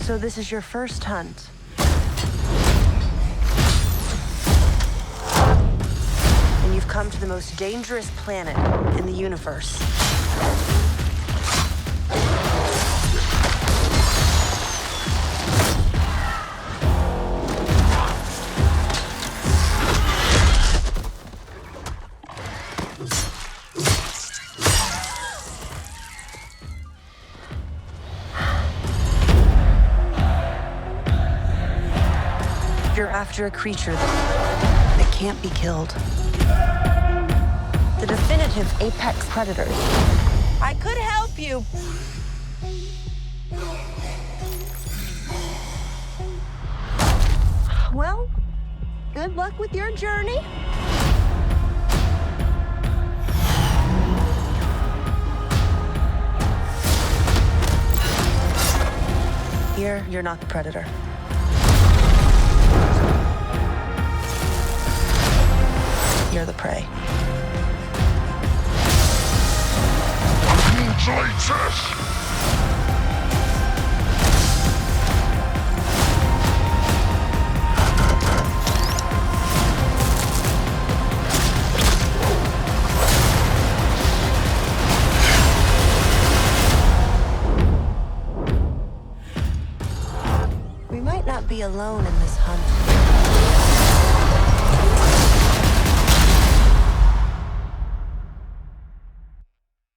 So this is your first hunt. And you've come to the most dangerous planet in the universe. You're after a creature that can't be killed. The definitive apex predator. I could help you. Well, good luck with your journey. Here, you're not the predator. You're the prey. We might not be alone in this hunt.